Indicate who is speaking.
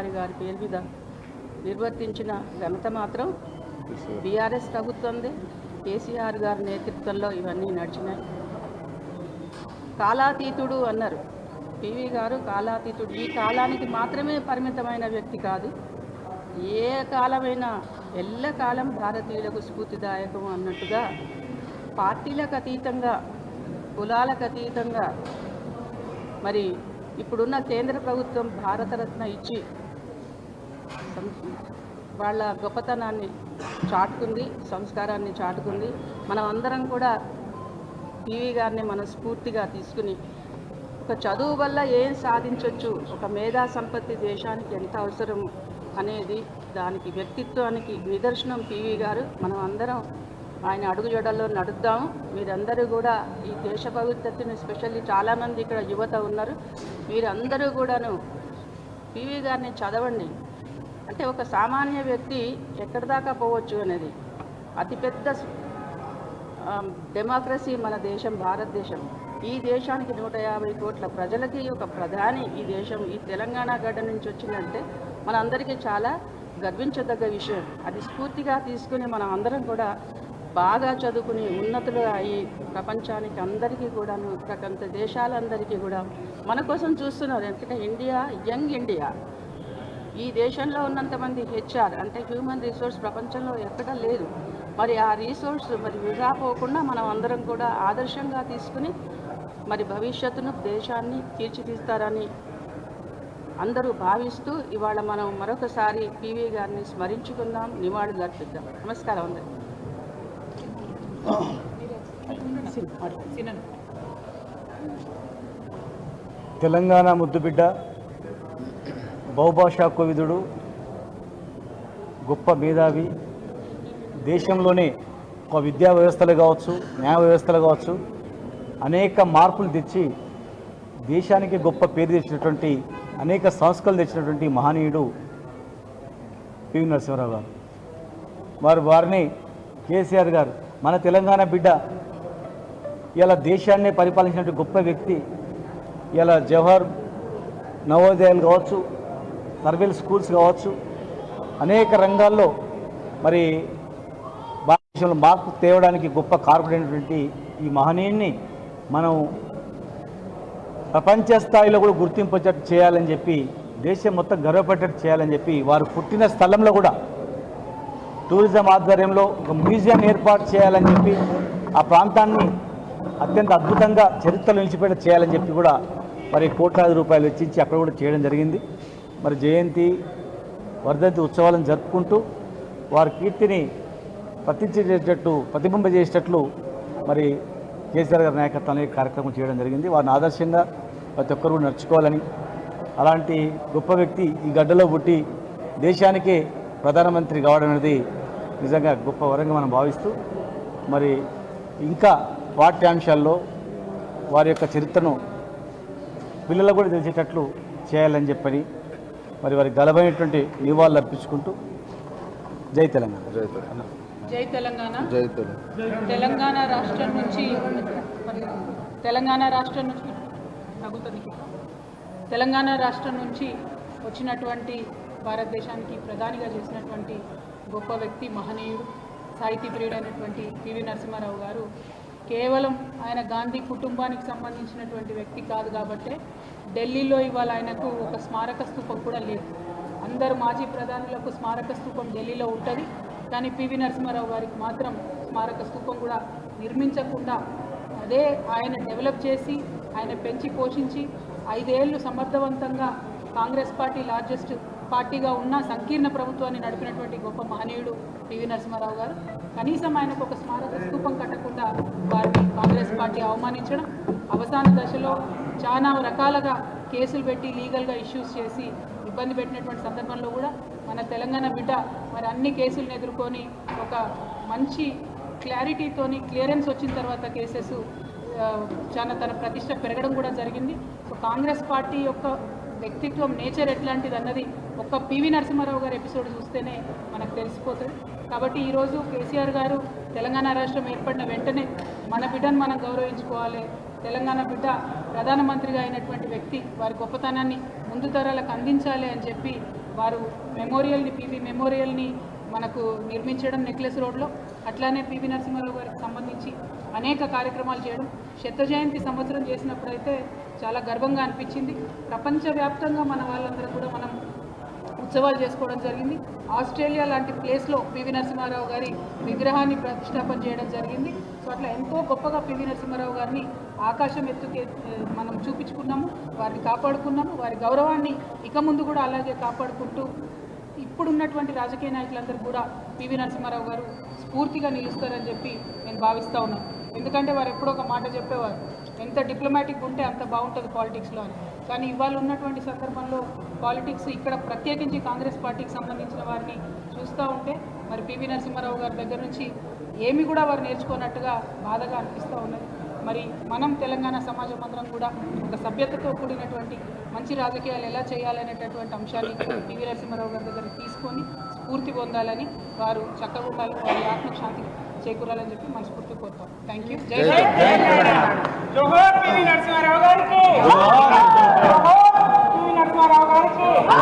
Speaker 1: విహారీ గారి పేరు మీద నిర్వర్తించిన ఘనత మాత్రం బీఆర్ఎస్ ప్రభుత్వందే. కేసీఆర్ గారి నేతృత్వంలో ఇవన్నీ నడిచినాయి. కాలాతీతుడు అన్నారు పివి గారు. కాలాతీతుడు ఈ కాలానికి మాత్రమే పరిమితమైన వ్యక్తి కాదు. ఏ కాలమైనా ఎల్లకాలం భారతీయులకు స్ఫూర్తిదాయకం అన్నట్టుగా పార్టీలకు అతీతంగా, కులాలకు అతీతంగా మరి ఇప్పుడున్న కేంద్ర ప్రభుత్వం భారతరత్న ఇచ్చి వాళ్ళ గొప్పతనాన్ని చాటుకుంది, సంస్కారాన్ని చాటుకుంది. మనం అందరం కూడా పివి గారిని మనం స్ఫూర్తిగా తీసుకుని ఒక చదువు వల్ల ఏం సాధించవచ్చు, ఒక మేధా సంపత్తి దేశానికి ఎంత అవసరం అనేది దానికి వ్యక్తిత్వానికి నిదర్శనం పివి గారు. మనం అందరం ఆయన అడుగుజాడల్లో నడుద్దాము. మీరందరూ కూడా ఈ దేశ భవిష్యత్తుని, స్పెషల్లీ చాలామంది ఇక్కడ యువత ఉన్నారు, మీరందరూ కూడాను పివి గారిని చదవండి. అంటే ఒక సామాన్య వ్యక్తి ఎక్కడి దాకా పోవచ్చు అనేది. అతిపెద్ద డెమోక్రసీ మన దేశం, భారతదేశం. ఈ దేశానికి 150 కోట్ల ప్రజలకి ఒక ప్రధాని ఈ దేశం, ఈ తెలంగాణ గడ్డ నుంచి వచ్చిందంటే మనందరికీ చాలా గర్వించదగ్గ విషయం. అది స్ఫూర్తిగా తీసుకుని మనం అందరం కూడా బాగా చదువుకుని ఉన్నతులు అయ్యి ప్రపంచానికి అందరికీ కూడాను, ప్రపంచ దేశాలందరికీ కూడా మన కోసం చూస్తున్నారు. ఎందుకంటే ఇండియా యంగ్ ఇండియా. ఈ దేశంలో ఉన్నంతమంది హెచ్ఆర్ అంటే హ్యూమన్ రిసోర్స్ ప్రపంచంలో ఎక్కడా లేదు. మరి ఆ రిసోర్స్ మరి వృధా పోకుండా మనం అందరం కూడా ఆదర్శంగా తీసుకుని మరి భవిష్యత్తును, దేశాన్ని తీర్చిదిద్దారని అందరూ భావిస్తూ ఇవాళ మనం మరొకసారి పివి గారిని స్మరించుకుందాం, నివాళులు అర్పిద్దాం. నమస్కారం అందరికీ.
Speaker 2: తెలంగాణ ముద్దుబిడ్డ, బహుభాషా కోవిదుడు, గొప్ప మేధావి, దేశంలోనే ఒక విద్యా వ్యవస్థలు కావచ్చు, న్యాయ వ్యవస్థలు కావచ్చు, అనేక మార్పులు తెచ్చి దేశానికి గొప్ప పేరు తెచ్చినటువంటి, అనేక సంస్కరణలు తెచ్చినటువంటి మహనీయుడు పివి నరసింహారావు గారు. వారిని కేసీఆర్ గారు మన తెలంగాణ బిడ్డ, ఇలా దేశాన్ని పరిపాలించినటువంటి గొప్ప వ్యక్తి. ఇలా జవహర్ నవోదయాలు కావచ్చు, సర్వేల్ స్కూల్స్ కావచ్చు, అనేక రంగాల్లో మరి భారతదేశంలో మార్పు తేవడానికి గొప్ప కారకుడైనటువంటి ఈ మహనీయుని మనం ప్రపంచ స్థాయిలో కూడా గుర్తింపేటట్టు చేయాలని చెప్పి, దేశం మొత్తం గర్వపడేటట్టు చేయాలని చెప్పి, వారు పుట్టిన స్థలంలో కూడా టూరిజం ఆధ్వర్యంలో ఒక మ్యూజియం ఏర్పాటు చేయాలని చెప్పి, ఆ ప్రాంతాన్ని అత్యంత అద్భుతంగా చరిత్రలో నిలిచిపెట్ట చేయాలని చెప్పి కూడా మరి కోట్లాది రూపాయలు వెచ్చించి అక్కడ కూడా చేయడం జరిగింది. మరి జయంతి, వర్ధంతి ఉత్సవాలను జరుపుకుంటూ వారి కీర్తిని ప్రతిబింబజేసేటట్లు మరి కేసీఆర్ గారి నాయకత్వంలో కార్యక్రమం చేయడం జరిగింది. వారిని ఆదర్శంగా ప్రతి ఒక్కరు కూడా నడుచుకోవాలని, అలాంటి గొప్ప వ్యక్తి ఈ గడ్డలో పుట్టి దేశానికే ప్రధానమంత్రి కావడం అనేది నిజంగా గొప్ప వరంగా మనం భావిస్తూ, మరి ఇంకా పాఠ్యాంశాల్లో వారి యొక్క చరిత్రను పిల్లలకు కూడా తెలిసేటట్లు చేయాలని చెప్పని మరి వారికి గలమైనటువంటి నివాళులు అర్పించుకుంటూ జై తెలంగాణ.
Speaker 3: జై తెలంగాణ.
Speaker 1: జై తెలంగాణ.
Speaker 3: జై తెలంగాణ.
Speaker 1: తెలంగాణ రాష్ట్రం నుంచి వచ్చినటువంటి, భారతదేశానికి ప్రధానిగా చేసినటువంటి గొప్ప వ్యక్తి, మహనీయుడు, సాహితీ ప్రియుడైనటువంటి పివి నరసింహారావు గారు కేవలం ఆయన గాంధీ కుటుంబానికి సంబంధించినటువంటి వ్యక్తి కాదు కాబట్టి ఢిల్లీలో ఇవాళ ఆయనకు ఒక స్మారక స్తూపం కూడా లేదు. అందరు మాజీ ప్రధానులకు స్మారక స్తూపం ఢిల్లీలో ఉంటుంది, కానీ పివి నరసింహారావు గారికి మాత్రం స్మారక స్తూపం కూడా నిర్మించకుండా అదే ఆయన డెవలప్ చేసి, ఆయన పెంచి పోషించి 5 ఏళ్ళు సమర్థవంతంగా కాంగ్రెస్ పార్టీ లార్జెస్ట్ పార్టీగా ఉన్న సంకీర్ణ ప్రభుత్వాన్ని నడిపినటువంటి గొప్ప మహనీయుడు పివి నరసింహారావు గారు. కనీసం ఆయనకు ఒక స్మారక స్తూపం కట్టకుండా వారిని కాంగ్రెస్ పార్టీ అవమానించడం, అవసాన దశలో చాలా రకాలుగా కేసులు పెట్టి లీగల్గా ఇష్యూస్ చేసి ఇబ్బంది పెట్టినటువంటి సందర్భంలో కూడా మన తెలంగాణ బిడ్డ మరి అన్ని కేసులను ఎదుర్కొని ఒక మంచి క్లారిటీతోని క్లియరెన్స్ వచ్చిన తర్వాత కేసెస్ చాలా తన ప్రతిష్ట పెరగడం కూడా జరిగింది. సో కాంగ్రెస్ పార్టీ యొక్క వ్యక్తిత్వం, నేచర్ ఎట్లాంటిది అన్నది ఒక్క పివి నరసింహారావు గారి ఎపిసోడ్ చూస్తేనే మనకు తెలిసిపోతుంది. కాబట్టి ఈరోజు కేసీఆర్ గారు తెలంగాణ రాష్ట్రం ఏర్పడిన వెంటనే మన బిడ్డను మనం గౌరవించుకోవాలి. తెలంగాణ బిడ్డ ప్రధానమంత్రిగా అయినటువంటి వ్యక్తి, వారి గొప్పతనాన్ని ముందు తరాలకు అందించాలి అని చెప్పి వారు మెమోరియల్ని పివి మెమోరియల్ని మనకు నిర్మించడం నెక్లెస్ రోడ్లో, అట్లానే పివి నరసింహారావు గారికి సంబంధించి అనేక కార్యక్రమాలు చేయడం, శత జయంతి సంవత్సరం చేసినప్పుడైతే చాలా గర్వంగా అనిపించింది. ప్రపంచవ్యాప్తంగా మన వాళ్ళందరూ కూడా మనం ఉత్సవాలు చేసుకోవడం జరిగింది. ఆస్ట్రేలియా లాంటి ప్లేస్లో పివి నరసింహారావు గారి విగ్రహాన్ని ప్రతిష్టాపన చేయడం జరిగింది. సో అట్లా ఎంతో గొప్పగా పివి నరసింహారావు గారిని ఆకాశం ఎత్తుకే మనం చూపించుకున్నాము, వారిని కాపాడుకున్నాము. వారి గౌరవాన్ని ఇక ముందు కూడా అలాగే కాపాడుకుంటూ ఇప్పుడున్నటువంటి రాజకీయ నాయకులందరూ కూడా పివి నరసింహారావు గారు స్ఫూర్తిగా నిలుస్తారని చెప్పి నేను భావిస్తూ ఉన్నాను. ఎందుకంటే వారు ఎప్పుడో ఒక మాట చెప్పేవారు, ఎంత డిప్లొమాటిక్ ఉంటే అంత బాగుంటుంది పాలిటిక్స్లో అని. కానీ ఇవాళ ఉన్నటువంటి సందర్భంలో పాలిటిక్స్ ఇక్కడ ప్రత్యేకించి కాంగ్రెస్ పార్టీకి సంబంధించిన వారిని చూస్తూ ఉంటే మరి పివి నరసింహారావు గారి దగ్గర నుంచి ఏమి కూడా వారు నేర్చుకున్నట్టుగా బాధగా అనిపిస్తూ ఉన్నది. మరి మనం తెలంగాణ సమాజం అందరం కూడా ఒక సభ్యతతో కూడినటువంటి మంచి రాజకీయాలు ఎలా చేయాలనేటటువంటి అంశాన్ని పివి నరసింహారావు గారి దగ్గర తీసుకొని స్ఫూర్తి పొందాలని, వారు చక్కగా ఉండాలి, వారి ఆత్మశాంతి చేకూరాలని చెప్పి మనస్ఫూర్తి కోరుతాం. Thank you. జై హింద్.